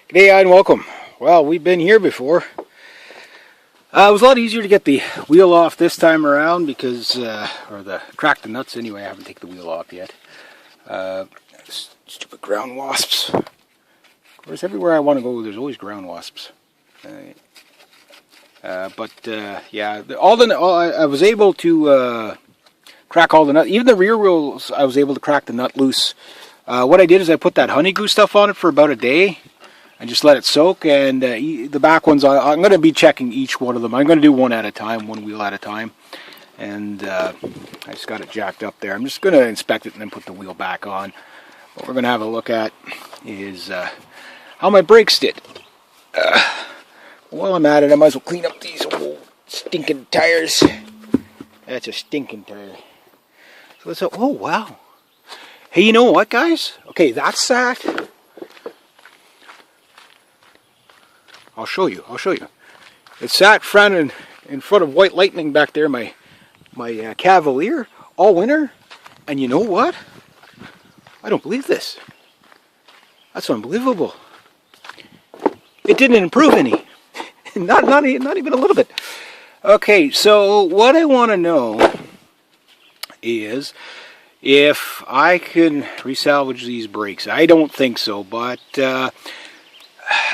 G'day and welcome. Well, we've been here before. It was a lot easier to get the wheel off this time around because, crack the nuts anyway. I haven't taken the wheel off yet. Stupid ground wasps. Of course, everywhere I want to go, there's always ground wasps. I was able to crack all the nuts. Even the rear wheels, I was able to crack the nut loose. What I did is I put that honey glue stuff on it for about a day. And just let it soak, and the back ones, I'm going to be checking each one of them. I'm going to do one at a time, one wheel at a time. And I just got it jacked up there. I'm just going to inspect it and then put the wheel back on. What we're going to have a look at is how my brakes did. While I'm at it, I might as well clean up these old stinking tires. That's a stinking tire. So let's, oh, wow. Hey, you know what, guys? Okay, that's that. I'll show you. It sat in front of White Lightning back there, my Cavalier, all winter. And you know what? I don't believe this. That's unbelievable. It didn't improve any. not even a little bit. Okay, so what I want to know is if I can resalvage these brakes. I don't think so, but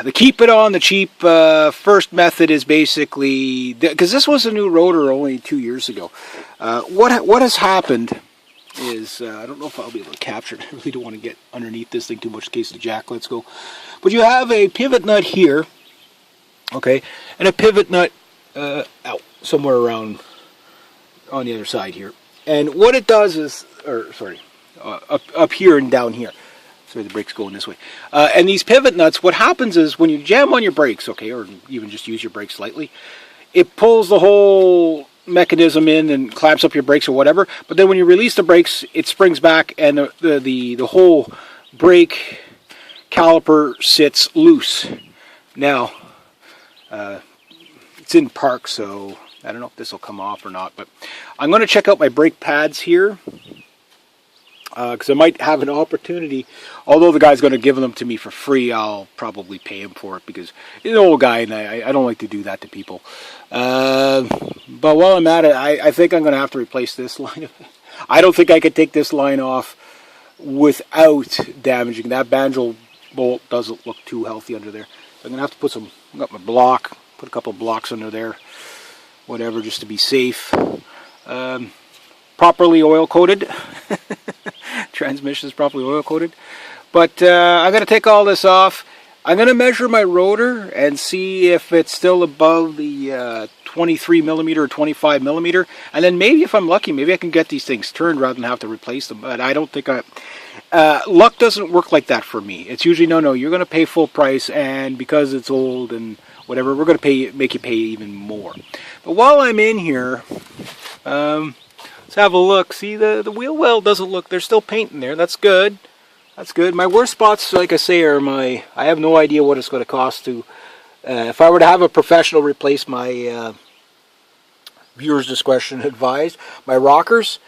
the keep it on the cheap first method is basically, because this was a new rotor only 2 years ago. What has happened is, I don't know if I'll be able to capture it. I really don't want to get underneath this thing too much in case the jack lets go. But you have a pivot nut here, okay, and a pivot nut out somewhere around on the other side here. And what it does is, up here and down here. Sorry, the brake's going this way. And these pivot nuts, what happens is when you jam on your brakes, okay, or even just use your brakes slightly, it pulls the whole mechanism in and clamps up your brakes or whatever. But then when you release the brakes, it springs back and the whole brake caliper sits loose. Now, it's in park, so I don't know if this will come off or not. But I'm going to check out my brake pads here. Because I might have an opportunity, although the guy's going to give them to me for free, I'll probably pay him for it because he's an old guy and I don't like to do that to people. But while I'm at it, I think I'm going to have to replace this line. I don't think I could take this line off without damaging. That banjo bolt doesn't look too healthy under there. So I'm going to have to put some, I got my block, put a couple of blocks under there, whatever, just to be safe. Properly oil coated. Transmission is properly oil coated. But I'm going to take all this off. I'm going to measure my rotor and see if it's still above the 23 millimeter or 25 millimeter. And then maybe if I'm lucky, maybe I can get these things turned rather than have to replace them. But I don't think luck doesn't work like that for me. It's usually, no, you're going to pay full price. And because it's old and whatever, we're going to make you pay even more. But while I'm in here, let's have a look. See, the wheel well doesn't look, there's still paint in there. That's good. That's good. My worst spots, like I say, are I have no idea what it's going to cost to, if I were to have a professional replace my, viewer's discretion advised, my rockers,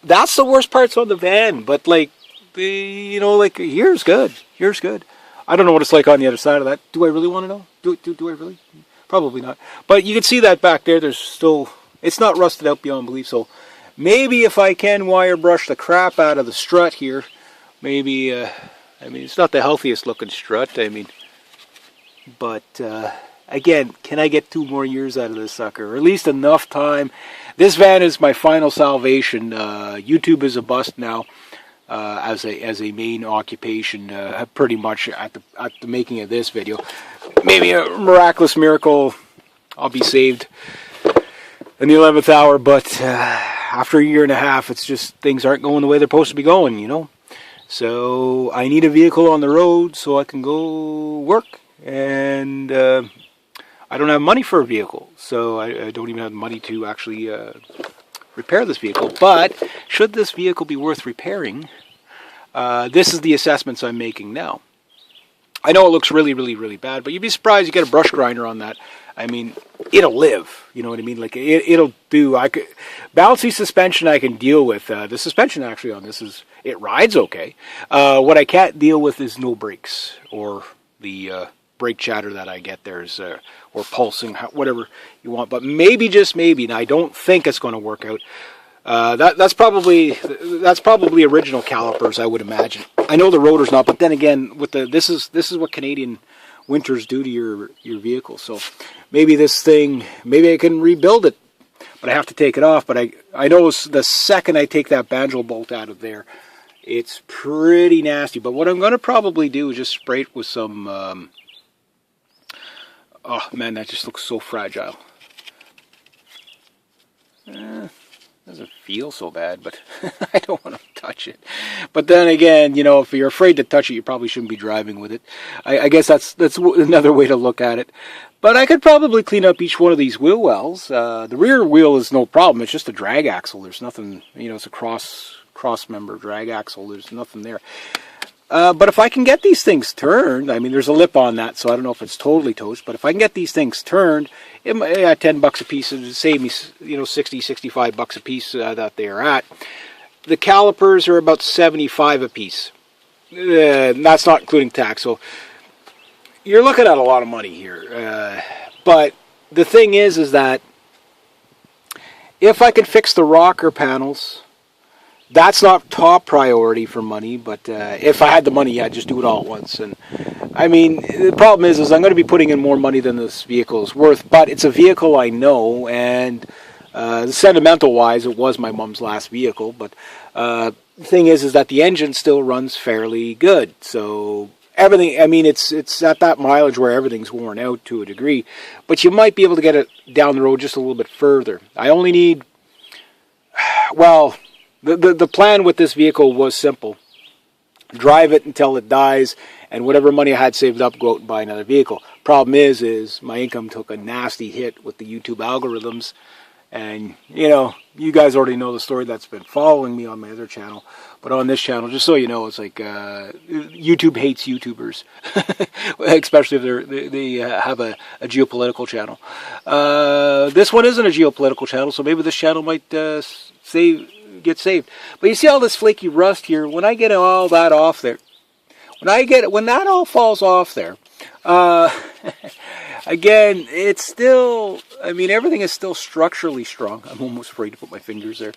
that's the worst parts on the van. But like, here's good. Here's good. I don't know what it's like on the other side of that. Do I really want to know? Do I really? Probably not. But you can see that back there, there's still, it's not rusted out beyond belief, so maybe if I can wire brush the crap out of the strut here, maybe, it's not the healthiest looking strut, but again, can I get 2 more years out of this sucker? Or at least enough time. This van is my final salvation. YouTube is a bust now as a main occupation, pretty much at the making of this video. Maybe a miraculous miracle, I'll be saved in the 11th hour, but after a year and a half, it's just things aren't going the way they're supposed to be going, So I need a vehicle on the road so I can go work, and I don't have money for a vehicle, so I don't even have money to actually repair this vehicle. But should this vehicle be worth repairing, this is the assessments I'm making now. I know it looks really, really, really bad, but you'd be surprised you get a brush grinder on that. It'll live, you know what I mean? Like, it'll do. Bouncy suspension I can deal with. The suspension actually on this it rides okay. What I can't deal with is no brakes or the brake chatter that I get there is, or pulsing, whatever you want. But maybe, just maybe, and I don't think it's going to work out. That's probably original calipers, I would imagine. I know the rotor's not, but then again, with this is what Canadian winters do to your vehicle. So maybe maybe I can rebuild it, but I have to take it off. But I know the second I take that banjo bolt out of there, it's pretty nasty. But what I'm going to probably do is just spray it with some. Oh man, that just looks so fragile. Doesn't feel so bad, but I don't want to touch it. But then again, you know, if you're afraid to touch it, you probably shouldn't be driving with it. I guess that's another way to look at it. But I could probably clean up each one of these wheel wells. The rear wheel is no problem. It's just a drag axle. There's nothing, you know, it's a cross member drag axle. There's nothing there. But if I can get these things turned, I mean, there's a lip on that, so I don't know if it's totally toast, but if I can get these things turned, it might, $10 a piece, it would save me, you know, 60, 65 bucks a piece that they are at. The calipers are about 75 a piece. That's not including tax, so you're looking at a lot of money here. But the thing is that if I can fix the rocker panels, that's not top priority for money, but if I had the money, yeah, I'd just do it all at once. And I mean, the problem is I'm going to be putting in more money than this vehicle is worth, but it's a vehicle I know, and sentimental-wise, it was my mom's last vehicle, but the thing is that the engine still runs fairly good. So everything, I mean, it's at that mileage where everything's worn out to a degree, but you might be able to get it down the road just a little bit further. I only need, well, the plan with this vehicle was simple. Drive it until it dies, and whatever money I had saved up, go out and buy another vehicle. Problem is my income took a nasty hit with the YouTube algorithms, and, you know, you guys already know the story that's been following me on my other channel, but on this channel, just so you know, it's like YouTube hates YouTubers, especially if they have a geopolitical channel. This one isn't a geopolitical channel, so maybe this channel might get saved. But you see all this flaky rust here. When I get all that off there, when that all falls off there, again, it's still, I mean, everything is still structurally strong. I'm almost afraid to put my fingers there.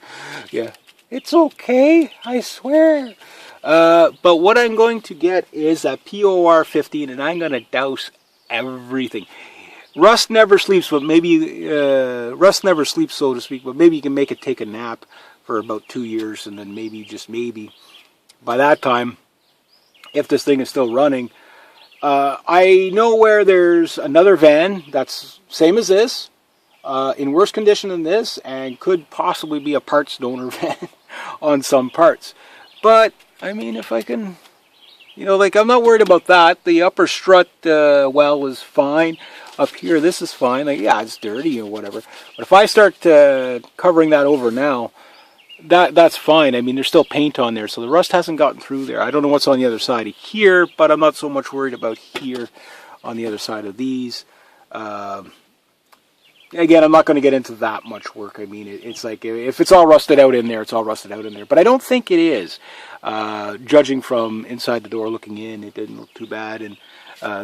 Yeah, it's okay, I swear. But what I'm going to get is a POR 15, and I'm going to douse everything. Rust never sleeps, but maybe rust never sleeps, so to speak. But maybe you can make it take a nap for about 2 years, and then maybe, just maybe, by that time, if this thing is still running, I know where there's another van that's same as this, in worse condition than this, and could possibly be a parts donor van on some parts. But I mean, if I can, you know, like, I'm not worried about that. The upper strut well is fine. Up here, this is fine. Like, yeah, it's dirty or whatever. But if I start covering that over now, that's fine. I mean, there's still paint on there, so the rust hasn't gotten through there. I don't know what's on the other side of here, but I'm not so much worried about here on the other side of these. Again, I'm not going to get into that much work. I mean, it's like, if it's all rusted out in there, it's all rusted out in there. But I don't think it is. Judging from inside the door looking in, it didn't look too bad. And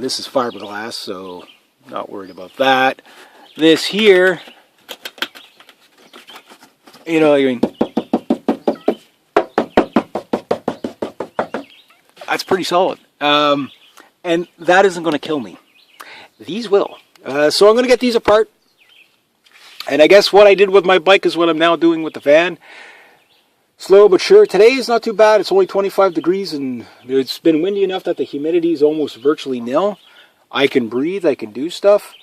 this is fiberglass, so not worried about that. This here, you know, I mean, that's pretty solid. And that isn't going to kill me. These will. So I'm going to get these apart. And I guess what I did with my bike is what I'm now doing with the van. Slow but sure. Today is not too bad. It's only 25 degrees, and it's been windy enough that the humidity is almost virtually nil. I can breathe. I can do stuff.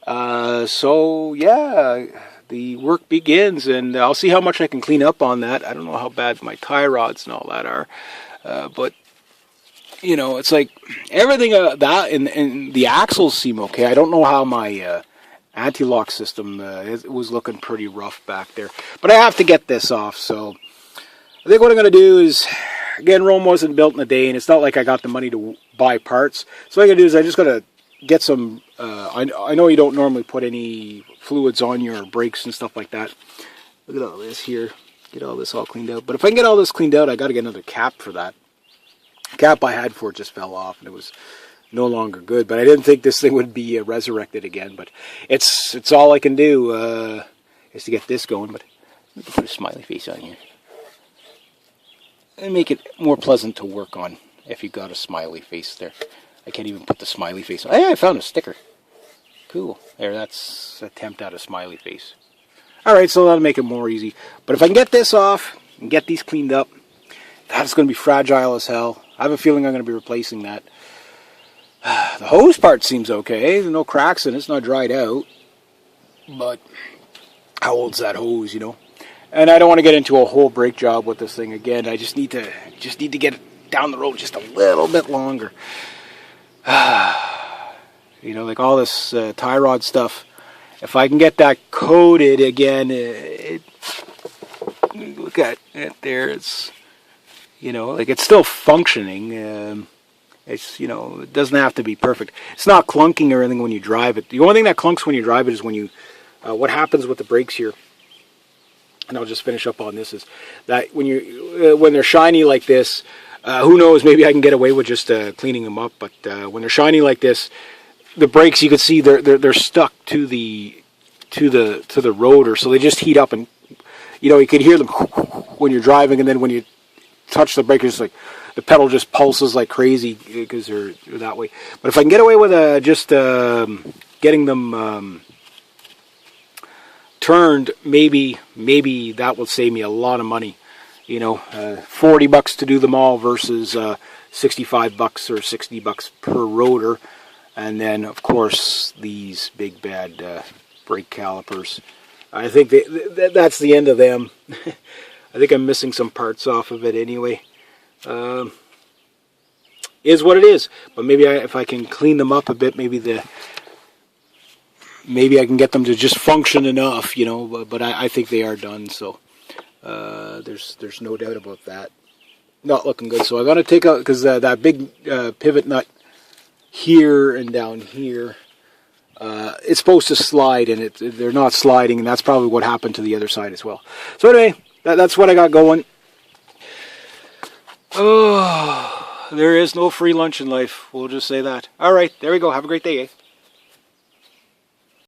So, yeah, the work begins, and I'll see how much I can clean up on that. I don't know how bad my tie rods and all that are. But, you know, it's like everything that and the axles seem okay. I don't know how my anti-lock system it was looking pretty rough back there. But I have to get this off, so I think what I'm going to do is, again, Rome wasn't built in a day, and it's not like I got the money to buy parts. So what I'm going to do is I'm just going to get some, I know you don't normally put any fluids on your brakes and stuff like that. Look at all this here. Get all this all cleaned out. But if I can get all this cleaned out, I got to get another cap for that. The cap I had for it just fell off, and it was no longer good. But I didn't think this thing would be resurrected again. But it's all I can do is to get this going. But let me put a smiley face on here and make it more pleasant to work on if you got a smiley face there. I can't even put the smiley face on. Hey, I found a sticker. Cool. There, that's attempt at a smiley face. Alright, so that'll make it more easy. But if I can get this off and get these cleaned up, that's going to be fragile as hell. I have a feeling I'm going to be replacing that. The hose part seems okay. There's no cracks in it. It's not dried out. But how old's that hose, you know? And I don't want to get into a whole brake job with this thing again. I just need to get it down the road just a little bit longer. You know, like all this tie rod stuff. If I can get that coated again, look at it there. It's, you know, like it's still functioning. It's, you know, it doesn't have to be perfect. It's not clunking or anything when you drive it. The only thing that clunks when you drive it is when you, what happens with the brakes here. And I'll just finish up on this, is that when they're shiny like this, who knows, maybe I can get away with just cleaning them up, but when they're shiny like this, the brakes, you can see they're stuck to the rotor, so they just heat up, and you know, you can hear them when you're driving, and then when you touch the brake, it's like the pedal just pulses like crazy because they're that way. But if I can get away with just getting them turned, maybe that will save me a lot of money. You know, $40 to do them all versus $65 or $60 per rotor, and then of course these big bad brake calipers. I think that's the end of them. I think I'm missing some parts off of it anyway. Is what it is. But maybe if I can clean them up a bit, maybe I can get them to just function enough, you know, but I think they are done, so there's no doubt about that. Not looking good, so I'm going to take out, because that big pivot nut here and down here, it's supposed to slide, and they're not sliding, and that's probably what happened to the other side as well. So anyway, that's what I got going. Oh, there is no free lunch in life, we'll just say that. Alright, there we go, have a great day, eh?